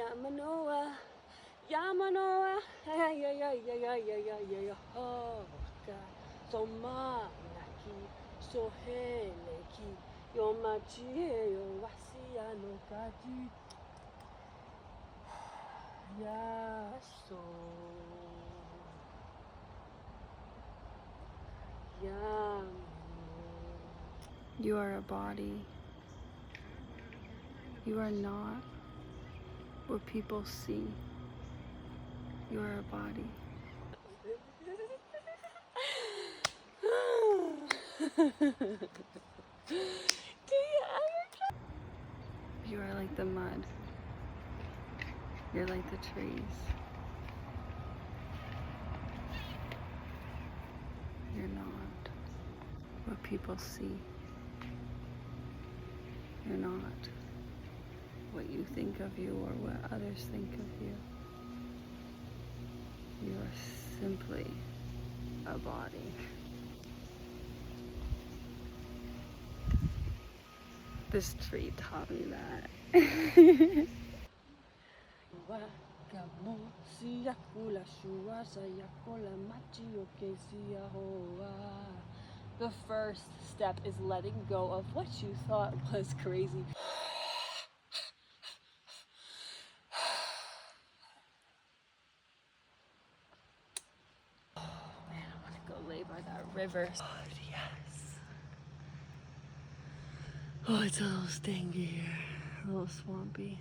Yamanoa, Yamanoa, yeah, yeah, yeah, yeah, yeah, yeah, yeah, yeah, yeah, oh, God. So manaki, so heleki, yo machi, yo wasia no kaji. Yeah, so. Yeah. You are a body. You are not what people see. You are a body. You are like the mud. You're like the trees. You're not what people see. You're not what you think of you or what others think of you. You are simply a body. This tree taught me that. The first step is letting go of what you thought was crazy. Oh man, I want to go lay by that river. Oh yes. Oh, it's a little stinky here, a little swampy.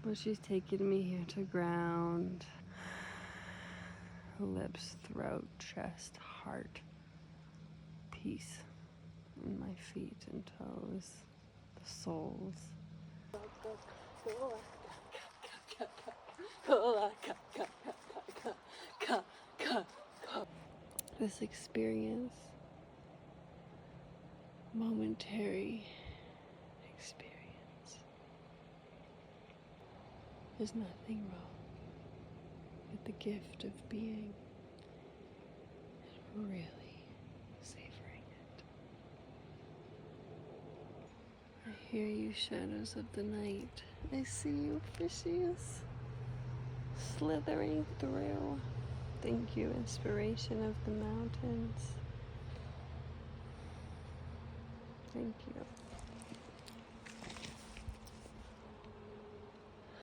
But she's taking me here to ground. Lips, throat, chest, heart, peace in my feet and toes, the soles. This experience, momentary experience, there's nothing wrong with the gift of being and really savoring it. I hear you, shadows of the night. I see you, fishies, slithering through. Thank you, inspiration of the mountains. Thank you.